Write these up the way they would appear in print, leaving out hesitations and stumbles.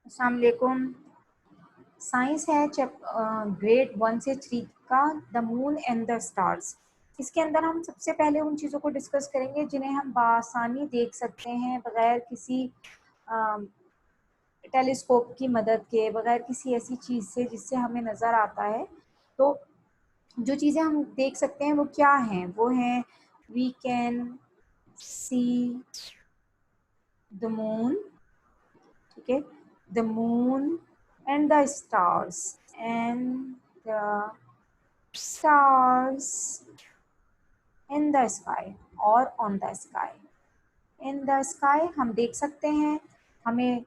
अस्सलाम वालेकुम। साइंस है ग्रेड 1 से 3 का the moon and the stars. इसके अंदर हम सबसे पहले उन चीज़ों को डिस्कस करेंगे जिन्हें हम बआसानी देख सकते हैं बगैर किसी टेलीस्कोप की मदद के, बगैर किसी ऐसी चीज़ से जिससे हमें नज़र आता है। तो जो चीज़ें हम देख सकते हैं वो क्या हैं? वो हैं we can see the moon, ठीक है, the moon and the stars and the stars in the sky और on the sky। in the sky हम देख सकते हैं, हमें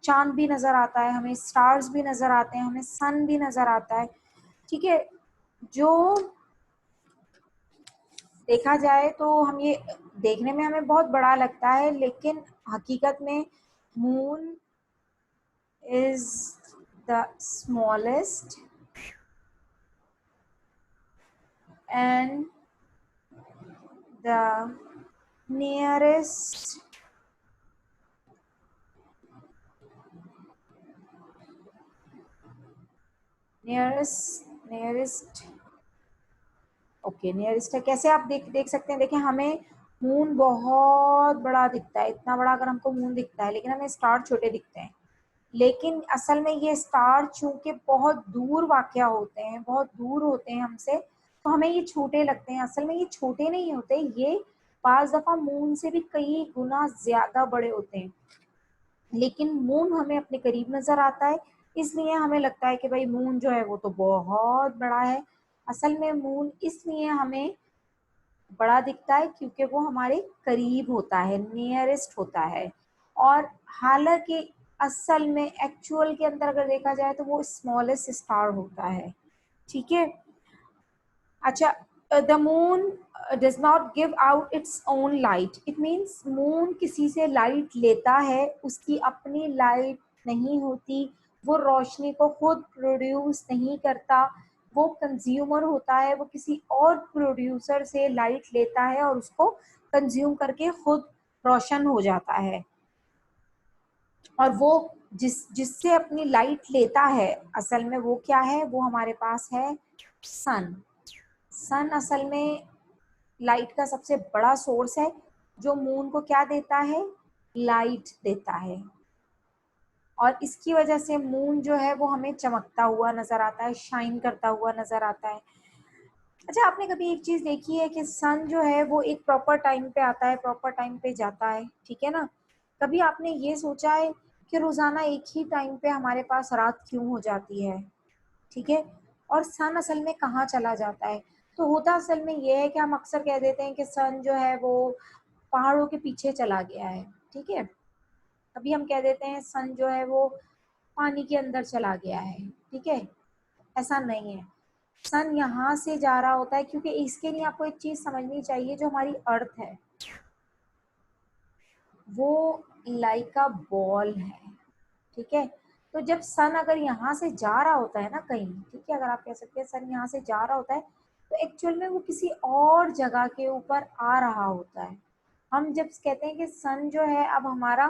चांद भी नज़र आता है, हमें स्टार्स भी नज़र आते हैं, हमें सन भी नज़र आता है। ठीक है, जो देखा जाए तो हम ये देखने में हमें बहुत बड़ा लगता है, लेकिन हकीकत में moon is the smallest and the nearest nearest okay nearest है। कैसे आप देख सकते हैं? देखिए, हमें मून बहुत बड़ा दिखता है, इतना बड़ा अगर हमको मून दिखता है, लेकिन हमें स्टार छोटे दिखते हैं। लेकिन असल में ये स्टार चूंकि बहुत दूर वाक़या होते हैं, बहुत दूर होते हैं हमसे, तो हमें ये छोटे लगते हैं। असल में ये छोटे नहीं होते, ये बाज़ दफ़ा मून से भी कई गुना ज़्यादा बड़े होते हैं। लेकिन मून हमें अपने करीब नज़र आता है, इसलिए हमें लगता है कि भाई मून जो है वो तो बहुत बड़ा है। असल में मून इसलिए हमें बड़ा दिखता है क्योंकि वो हमारे करीब होता है, नियरेस्ट होता है। और हालांकि असल में एक्चुअल के अंदर अगर देखा जाए तो वो स्मॉलेस्ट स्टार होता है। ठीक है, अच्छा, the moon does not give out its own light. It means moon किसी से लाइट लेता है, उसकी अपनी लाइट नहीं होती, वो रोशनी को खुद प्रोड्यूस नहीं करता, वो कंज्यूमर होता है, वो किसी और प्रोड्यूसर से लाइट लेता है और उसको कंज्यूम करके खुद रोशन हो जाता है। और वो जिससे अपनी लाइट लेता है, असल में वो क्या है? वो हमारे पास है सन। सन असल में लाइट का सबसे बड़ा सोर्स है, जो मून को क्या देता है? लाइट देता है। और इसकी वजह से मून जो है वो हमें चमकता हुआ नजर आता है, शाइन करता हुआ नजर आता है। अच्छा, आपने कभी एक चीज देखी है कि सन जो है वो एक प्रॉपर टाइम पे आता है, प्रॉपर टाइम पे जाता है, ठीक है ना? कभी आपने ये सोचा है कि रोजाना एक ही टाइम पे हमारे पास रात क्यों हो जाती है? ठीक है, और सन असल में कहाँ चला जाता है? तो होता असल में ये है कि हम अक्सर कह देते हैं कि सन जो है वो पहाड़ों के पीछे चला गया है। ठीक है, कभी हम कह देते हैं सन जो है वो पानी के अंदर चला गया है। ठीक है, ऐसा नहीं है। सन यहाँ से जा रहा होता है, क्योंकि इसके लिए आपको एक चीज समझनी चाहिए, जो हमारी अर्थ है वो लाइक अ बॉल है। ठीक है, तो जब सन अगर यहाँ से जा रहा होता है ना कहीं, ठीक है, अगर आप कह सकते हैं सन यहाँ से जा रहा होता है, तो एक्चुअल में वो किसी और जगह के ऊपर आ रहा होता है। हम जब कहते हैं कि सन जो है अब हमारा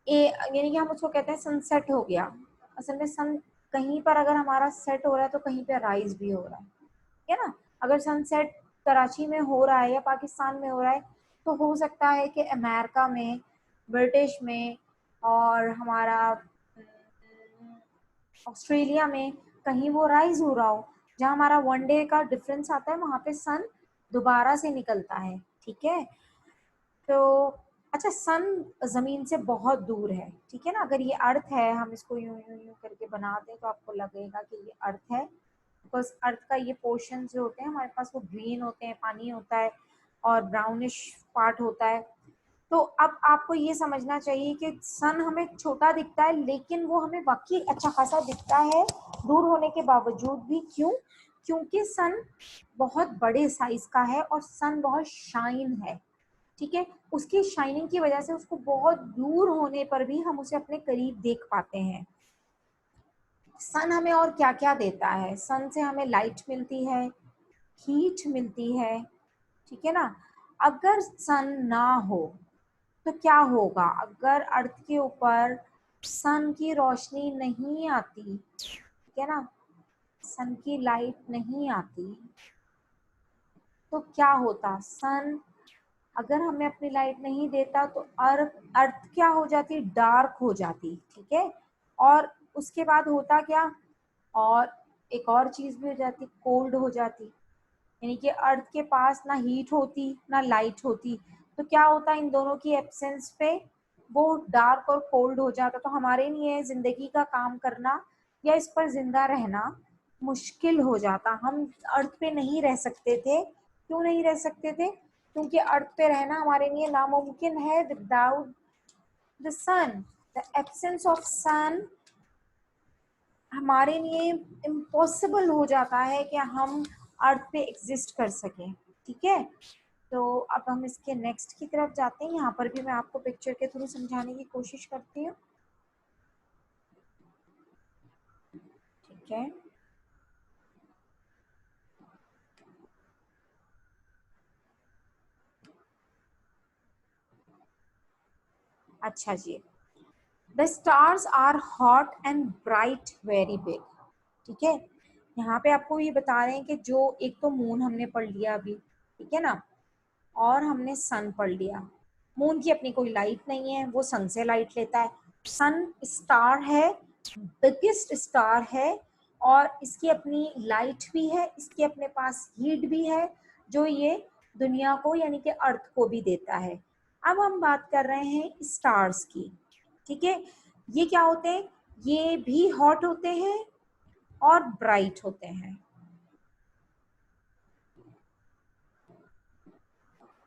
यानी कि हम उसको कहते हैं सनसेट हो गया। असल में सन कहीं पर अगर हमारा सेट हो रहा है तो कहीं पर राइज भी हो रहा है। ठीक है ना? अगर सनसेट कराची में हो रहा है या पाकिस्तान में हो रहा है, तो हो सकता है कि अमेरिका में, ब्रिटिश में और हमारा ऑस्ट्रेलिया में कहीं वो राइज हो रहा हो। जहाँ हमारा वन डे का डिफरेंस आता है, वहां पे सन दोबारा से निकलता है। ठीक है, तो अच्छा, सन जमीन से बहुत दूर है। ठीक है ना? अगर ये अर्थ है, हम इसको यूं यूं यूं करके बना दें तो आपको लगेगा कि ये अर्थ है, बिकॉज अर्थ का ये पोर्शन जो होते हैं हमारे पास वो ग्रीन होते हैं, पानी होता है और ब्राउनिश पार्ट होता है। तो अब आपको ये समझना चाहिए कि सन हमें छोटा दिखता है, लेकिन वो हमें वाकई अच्छा खासा दिखता है दूर होने के बावजूद भी। क्यों? क्योंकि सन बहुत बड़े साइज का है और सन बहुत शाइन है। ठीक है, उसकी शाइनिंग की वजह से उसको बहुत दूर होने पर भी हम उसे अपने करीब देख पाते हैं। सन हमें और क्या क्या देता है? सन से हमें लाइट मिलती है, हीट मिलती है। ठीक है ना? अगर सन ना हो तो क्या होगा अगर अर्थ के ऊपर सन की रोशनी नहीं आती, ठीक है ना, सन की लाइट नहीं आती, तो क्या होता? सन अगर हमें अपनी लाइट नहीं देता तो अर्थ अर्थ क्या हो जाती? डार्क हो जाती, ठीक है। और उसके बाद होता क्या? और एक और चीज भी हो जाती, कोल्ड हो जाती, यानी कि अर्थ के पास ना हीट होती ना लाइट होती। तो क्या होता इन दोनों की एब्सेंस पे? वो डार्क और कोल्ड हो जाता। तो हमारे लिए जिंदगी का काम करना या इस पर जिंदा रहना मुश्किल हो जाता। हम अर्थ पे नहीं रह सकते थे। क्यों नहीं रह सकते थे? क्योंकि अर्थ पे रहना हमारे लिए नामुमकिन है without the sun. The absence of sun हमारे लिए इम्पॉसिबल हो जाता है कि हम अर्थ पे एग्जिस्ट कर सकें, ठीक है। तो अब हम इसके नेक्स्ट की तरफ जाते हैं। यहाँ पर भी मैं आपको पिक्चर के थ्रू समझाने की कोशिश करती हूँ, ठीक है। अच्छा जी, the stars are hot and bright very big, ठीक है। यहाँ पे आपको ये बता रहे हैं कि जो एक तो मून हमने पढ़ लिया अभी, ठीक है ना, और हमने सन पढ़ लिया। मून की अपनी कोई लाइट नहीं है, वो सन से लाइट लेता है। सन स्टार है, बिगेस्ट स्टार है, और इसकी अपनी लाइट भी है, इसके अपने पास हीट भी है, जो ये दुनिया को यानी कि अर्थ को भी देता है। अब हम बात कर रहे हैं स्टार्स की, ठीक है। ये क्या होते हैं? ये भी हॉट होते हैं और ब्राइट होते हैं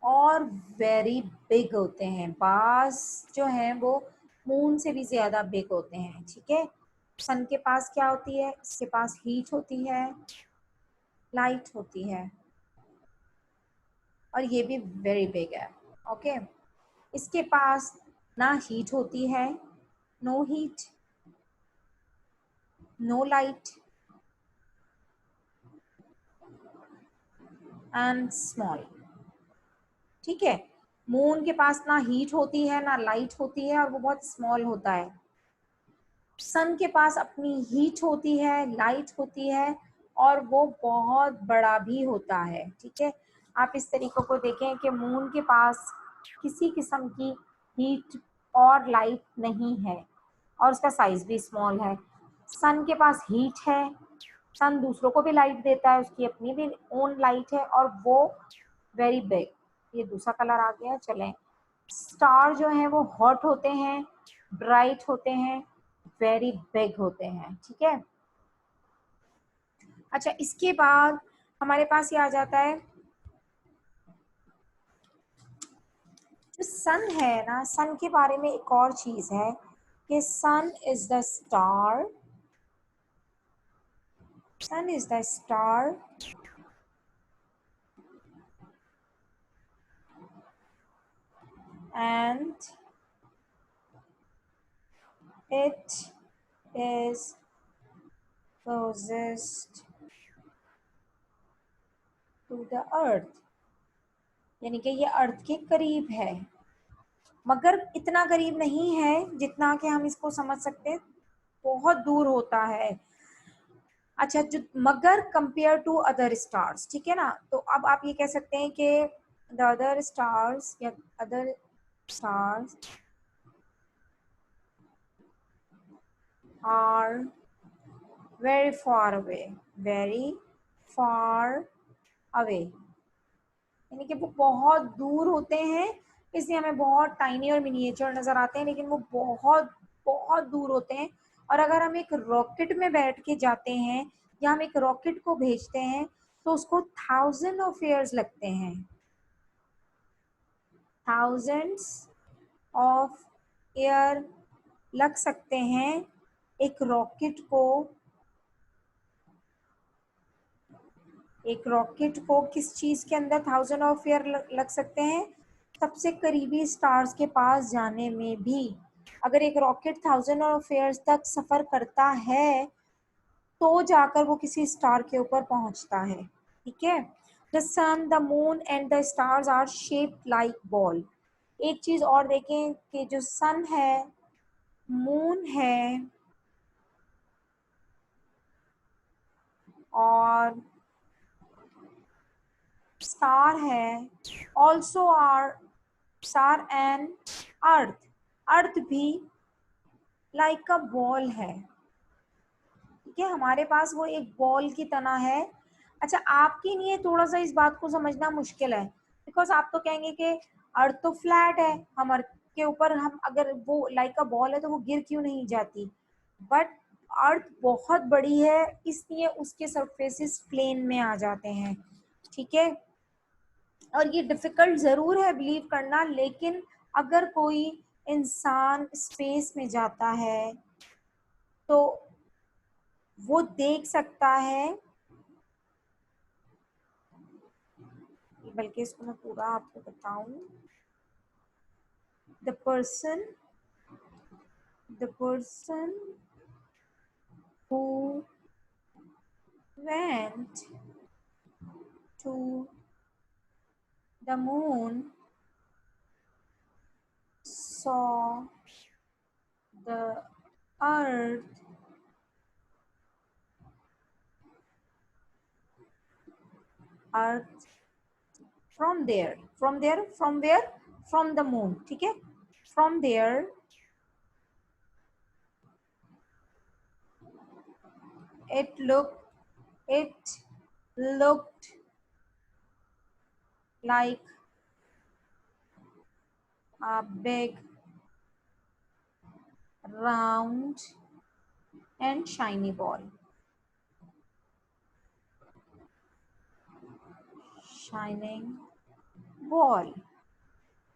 और वेरी बिग होते हैं। बास जो हैं वो मून से भी ज्यादा बिग होते हैं, ठीक है। सन के पास क्या होती है? इसके पास हीट होती है, लाइट होती है, और ये भी वेरी बिग है, ओके। इसके पास ना हीट होती है, no heat, no light and small, ठीक है। मून के पास ना हीट होती है ना लाइट होती है और वो बहुत स्मॉल होता है। सन के पास अपनी हीट होती है, लाइट होती है, और वो बहुत बड़ा भी होता है, ठीक है। आप इस तरीकों को देखें कि मून के पास किसी किस्म की हीट और लाइट नहीं है और उसका साइज भी स्मॉल है। सन के पास हीट है, सन दूसरों को भी लाइट देता है, उसकी अपनी भी ओन लाइट है, और वो वेरी बिग। ये दूसरा कलर आ गया, चलें। स्टार जो है वो हॉट होते हैं, ब्राइट होते हैं, वेरी बिग होते हैं, ठीक है। अच्छा, इसके बाद हमारे पास ये आ जाता है जो सन है ना, सन के बारे में एक और चीज है कि sun is the star, sun is the star and it is closest to the earth, यानी कि ये अर्थ के करीब है, मगर इतना करीब नहीं है जितना कि हम इसको समझ सकते हैं, बहुत दूर होता है। अच्छा, जो मगर कंपेयर टू अदर स्टार्स, ठीक है ना, तो अब आप ये कह सकते हैं कि द अदर स्टार्स या other stars are very far away, very far away, यानी कि वो बहुत दूर होते हैं, इसलिए हमें बहुत टाइनी और मिनिएचर नजर आते हैं, लेकिन वो बहुत बहुत दूर होते हैं। और अगर हम एक रॉकेट में बैठ के जाते हैं या हम एक रॉकेट को भेजते हैं तो उसको थाउजेंड ऑफ ईयर्स लगते हैं, थाउजेंड्स ऑफ ईयर लग सकते हैं एक रॉकेट को, एक रॉकेट को किस चीज के अंदर थाउजेंड ऑफ ईयर लग सकते हैं? सबसे करीबी स्टार्स के पास जाने में भी। अगर एक रॉकेट थाउजेंड ऑफ ईयर्स तक सफर करता है तो जाकर वो किसी स्टार के ऊपर पहुंचता है, ठीक है। The sun, the moon and the stars are shaped like ball, एक चीज और देखें कि जो सन है, मून है और स्टार है, also are star and earth, earth भी लाइक अ बॉल है। ठीक है, हमारे पास वो एक बॉल की तरह है। अच्छा, आपके लिए थोड़ा सा इस बात को समझना मुश्किल है, बिकॉज आप तो कहेंगे कि अर्थ तो फ्लैट है, हम अर्थ के ऊपर हम अगर वो लाइक अ बॉल है तो वो गिर क्यों नहीं जाती। बट अर्थ बहुत बड़ी है, इसलिए उसके सरफेसेस प्लेन में आ जाते हैं। ठीक है, और ये डिफिकल्ट ज़रूर है बिलीव करना, लेकिन अगर कोई इंसान स्पेस में जाता है तो वो देख सकता है, बल्कि इसको मैं पूरा आपको बताऊं, the person the person who went to the moon saw the earth earth from where, from the moon। ठीक है, from there it looked it looked like a big round and shiny ball, shining ball।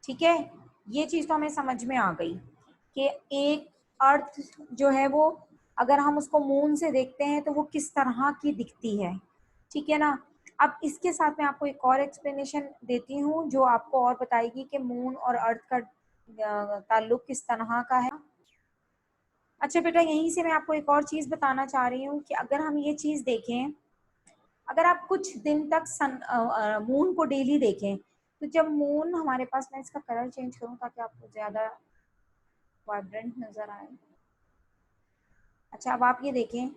ठीक है, ये चीज तो हमें समझ में आ गई कि एक अर्थ जो है वो अगर हम उसको मून से देखते हैं तो वो किस तरह की दिखती है। ठीक है ना। अब इसके साथ मैं आपको एक और एक्सप्लेनेशन देती हूँ जो आपको और बताएगी कि मून और अर्थ का ताल्लुक किस तरह का है। अच्छा बेटा, यहीं से मैं आपको एक और चीज बताना चाह रही हूँ कि अगर हम ये चीज देखें, अगर आप कुछ दिन तक मून को डेली देखें, तो जब मून हमारे पास, मैं इसका कलर चेंज करूँ ताकि आपको ज्यादा वाइब्रेंट नजर आए। अच्छा, अब आप ये देखें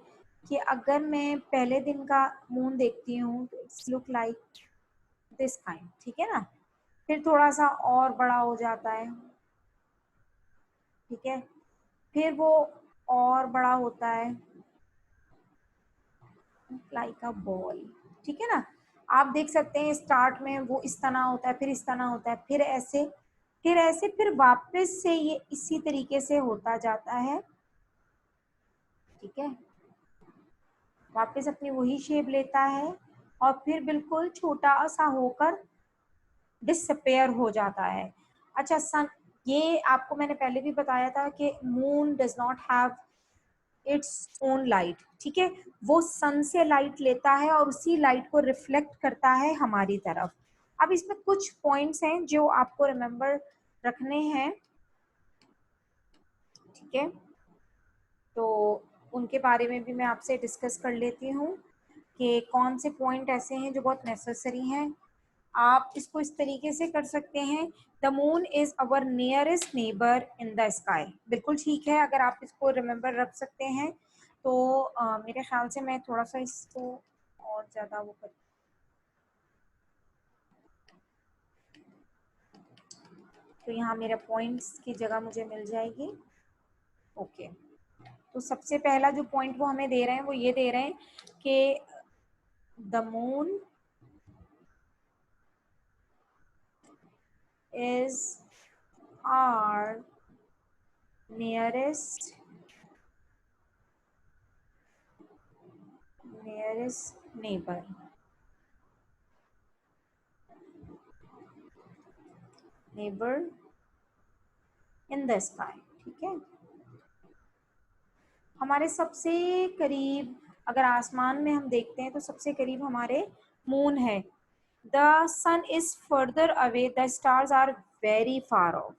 कि अगर मैं पहले दिन का मून देखती हूँ तो it's look like this kind. ठीक है ना, फिर थोड़ा सा और बड़ा हो जाता है। ठीक है, फिर वो और बड़ा होता है लाइक अ बॉल। ठीक है ना, आप देख सकते हैं स्टार्ट में वो इस तरह होता है, फिर इस तरह होता है, फिर ऐसे, फिर ऐसे, फिर वापस से ये इसी तरीके से होता जाता है। ठीक है, वापस अपनी वही शेप लेता है और फिर बिल्कुल छोटा सा होकर डिसअपेयर हो जाता है। अच्छा, सन, ये आपको मैंने पहले भी बताया था कि moon does not have its own light. ठीक है, वो सन से लाइट लेता है और उसी लाइट को रिफ्लेक्ट करता है हमारी तरफ। अब इसमें कुछ पॉइंट्स हैं जो आपको रिमेम्बर रखने हैं। ठीक है, तो उनके बारे में भी मैं आपसे डिस्कस कर लेती हूँ कि कौन से पॉइंट ऐसे हैं जो बहुत नेसेसरी हैं। आप इसको इस तरीके से कर सकते हैं, the moon is our nearest neighbour in the sky. बिल्कुल ठीक है, अगर आप इसको रिमेम्बर रख सकते हैं तो मेरे ख्याल से मैं थोड़ा सा इसको और ज़्यादा वो कर, तो यहाँ मेरा पॉइंट्स की जगह मुझे मिल जाएगी। ओके, तो सबसे पहला जो पॉइंट वो हमें दे रहे हैं वो ये दे रहे हैं कि the moon is our nearest neighbor in the sky। ठीक है, हमारे सबसे करीब, अगर आसमान में हम देखते हैं तो सबसे करीब हमारे मून है। The sun is further away, the stars are very far off.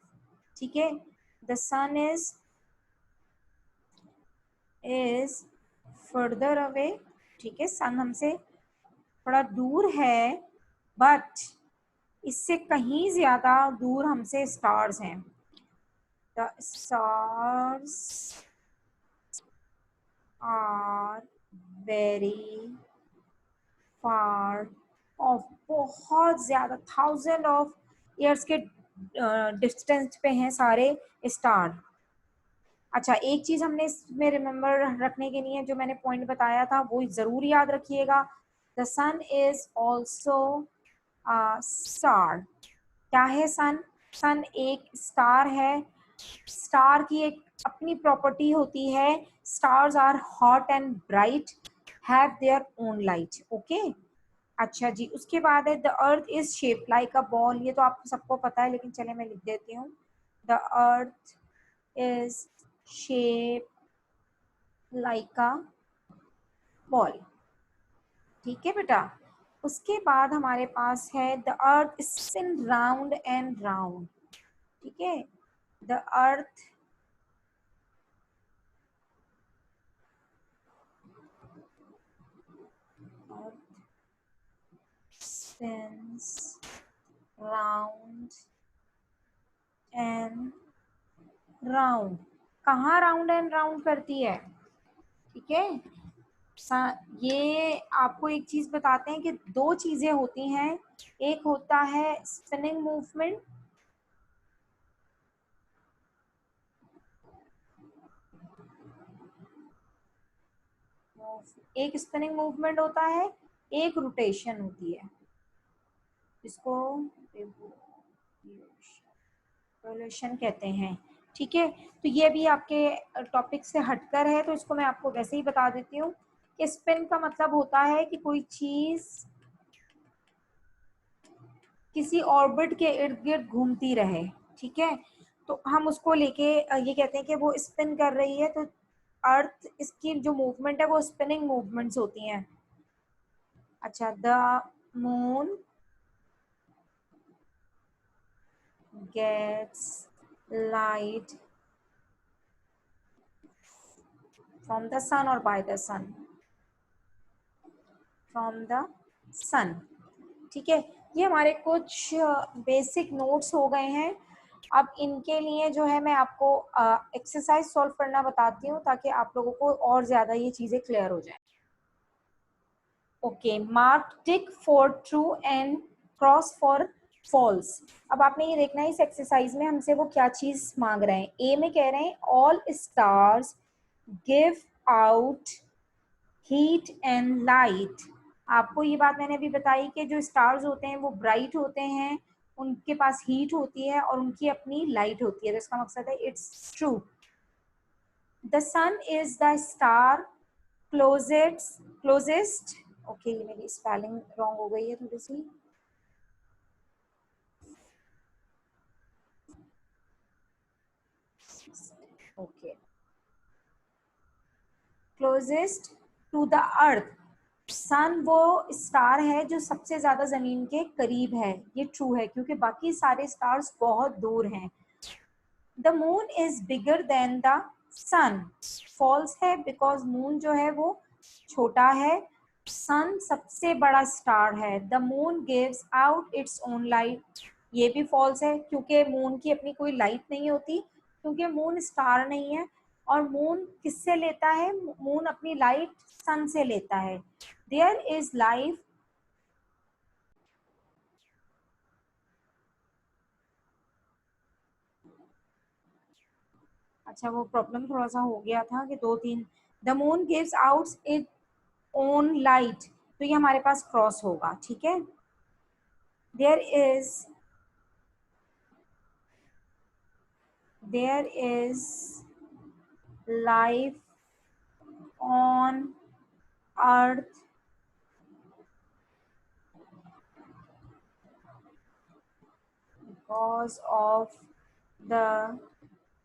ठीक है, the sun is further away. ठीक है, सन हमसे थोड़ा दूर है, बट इससे कहीं ज्यादा दूर हमसे स्टार्स हैं। The stars are very far off, बहुत ज्यादा 1000 ऑफ ईयर्स के डिस्टेंस पे हैं सारे स्टार। अच्छा, एक चीज हमने इसमें रिमेम्बर रखने के लिए जो मैंने पॉइंट बताया था वो जरूर याद रखिएगा। The sun is also star. क्या है सन? सन एक स्टार है। स्टार की एक अपनी प्रॉपर्टी होती है, stars are hot and bright, have their own light. Okay, अच्छा जी, उसके बाद है the earth is shape like a ball. ये तो आपको सबको पता है, लेकिन चले मैं लिख देती हूँ। The earth is shape like a ball. ठीक है बेटा। उसके बाद हमारे पास है the earth spin round and round. ठीक है, the earth spins round and round। कहाँ राउंड एंड राउंड करती है? ठीक है, ये आपको एक चीज बताते हैं कि दो चीजें होती हैं। एक होता है स्पिनिंग मूवमेंट, एक स्पिनिंग मूवमेंट होता है, एक रोटेशन होती है, इसको रिवोल्यूशन कहते हैं। ठीक है, तो ये भी आपके टॉपिक से हटकर है, तो इसको मैं आपको वैसे ही बता देती हूँ कि स्पिन का मतलब होता है कि कोई चीज किसी ऑर्बिट के इर्द गिर्द घूमती रहे। ठीक है, तो हम उसको लेके ये कहते हैं कि वो स्पिन कर रही है। तो अर्थ, इसकी जो मूवमेंट है वो स्पिनिंग मूवमेंट्स होती हैं। अच्छा, the moon gets light from the sun और by the sun, from the sun. ठीक है, ये हमारे कुछ बेसिक नोट्स हो गए हैं। अब इनके लिए जो है मैं आपको एक्सरसाइज सॉल्व करना बताती हूँ, ताकि आप लोगों को और ज्यादा ये चीजें क्लियर हो जाए। Okay, mark tick for true and cross for false. अब आपने ये देखना है इस एक्सरसाइज में हमसे वो क्या चीज मांग रहे हैं। ए में कह रहे हैं all stars give out heat and light. आपको ये बात मैंने अभी बताई कि जो स्टार्स होते हैं वो ब्राइट होते हैं, उनके पास हीट होती है और उनकी अपनी लाइट होती है। तो इसका मकसद है it's true. The sun is the star closest. Okay, ये मेरी स्पेलिंग रॉन्ग हो गई है थोड़ी सी। Okay, closest to the earth. Sun वो स्टार है जो सबसे ज्यादा जमीन के करीब है। ये ट्रू है क्योंकि बाकी सारे स्टार्स बहुत दूर हैं। The moon is bigger than the sun. False है बिकॉज मून जो है वो छोटा है, सन सबसे बड़ा स्टार है। The moon gives out its own light. ये भी फॉल्स है क्योंकि मून की अपनी कोई लाइट नहीं होती, क्योंकि मून स्टार नहीं है। और मून किससे लेता है? मून अपनी लाइट सन से लेता है। There is life. अच्छा, वो प्रॉब्लम थोड़ा सा हो गया था कि दो तीन। The moon gives out it own light, तो ये हमारे पास क्रॉस होगा। ठीक है, there is there is life on earth because of the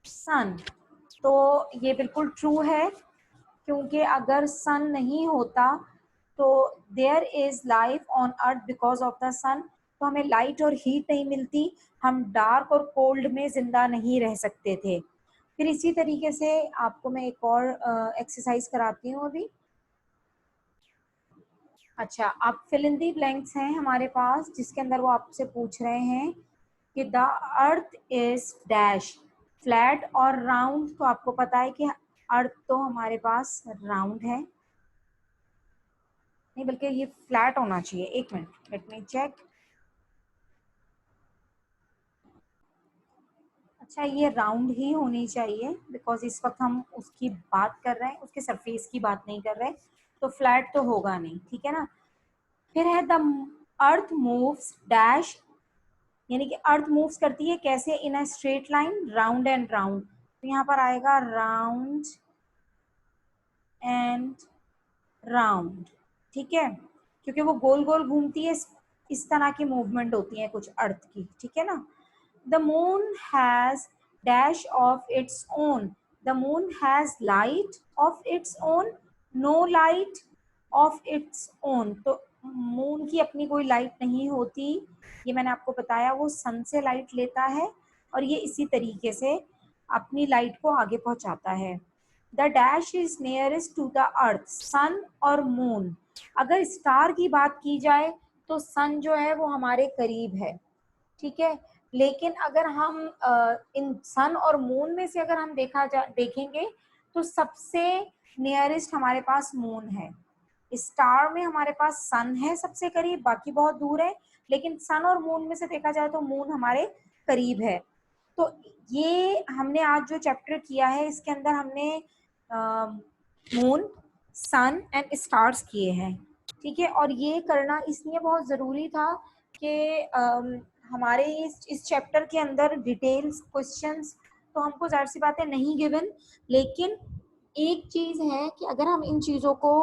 sun. तो ये बिल्कुल ट्रू है क्योंकि अगर सन नहीं होता तो there is life on earth because of the sun, तो हमें लाइट और हीट नहीं मिलती, हम डार्क और कोल्ड में जिंदा नहीं रह सकते थे। फिर इसी तरीके से आपको मैं एक और एक्सरसाइज कराती हूँ अभी। अच्छा, अब फिल इन दी ब्लैंक्स हैं हमारे पास, जिसके अंदर वो आपसे पूछ रहे हैं कि the earth is dash flat और राउंड। तो आपको पता है कि अर्थ तो हमारे पास राउंड है, नहीं बल्कि ये फ्लैट होना चाहिए। एक मिनट, लेट मी चेक। अच्छा, ये राउंड ही होनी चाहिए बिकॉज इस वक्त हम उसकी बात कर रहे हैं, उसके सरफेस की बात नहीं कर रहे, तो फ्लैट तो होगा नहीं, ठीक है ना। फिर है द अर्थ मूव्स डैश, यानी कि अर्थ मूव्स करती है कैसे, in a straight line round and round. तो यहाँ पर आएगा राउंड एंड राउंड, ठीक है, क्योंकि वो गोल गोल घूमती है, इस तरह की मूवमेंट होती है कुछ अर्थ की, ठीक है ना। The moon has dash of its own, the moon has light of its own, no light of its own. तो मून की अपनी कोई लाइट नहीं होती, ये मैंने आपको बताया, वो सन से लाइट लेता है और ये इसी तरीके से अपनी लाइट को आगे पहुंचाता है। The dash is nearest to the earth, sun और मून। अगर स्टार की बात की जाए तो सन जो है वो हमारे करीब है, ठीक है। लेकिन अगर हम इन सन और मून में से अगर हम देखेंगे तो सबसे नियरेस्ट हमारे पास मून है। स्टार में हमारे पास सन है सबसे करीब, बाकी बहुत दूर है, लेकिन सन और मून में से देखा जाए तो मून हमारे करीब है। तो ये हमने आज जो चैप्टर किया है इसके अंदर हमने मून, सन एंड स्टार्स किए हैं, ठीक है। और ये करना इसलिए बहुत ज़रूरी था कि हमारे इस चैप्टर के अंदर डिटेल्स क्वेश्चंस तो हमको जाहिर सी बातें नहीं गिवन, लेकिन एक चीज़ है कि अगर हम इन चीज़ों को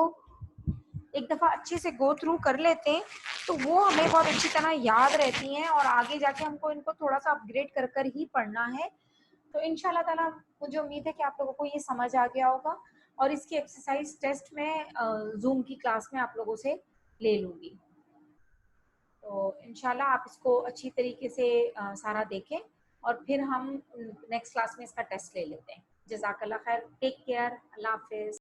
एक दफ़ा अच्छे से गो थ्रू कर लेते हैं तो वो हमें बहुत अच्छी तरह याद रहती हैं और आगे जाके हमको इनको थोड़ा सा अपग्रेड कर कर ही पढ़ना है। तो इंशाल्लाह ताला मुझे उम्मीद है कि आप लोगों को ये समझ आ गया होगा और इसकी एक्सरसाइज टेस्ट में जूम की क्लास में आप लोगों से ले लूँगी। तो इंशाल्लाह आप इसको अच्छी तरीके से सारा देखें और फिर हम नेक्स्ट क्लास में इसका टेस्ट ले लेते हैं। जज़ाकल्लाह खैर, टेक केयर, अल्लाह हाफिज़।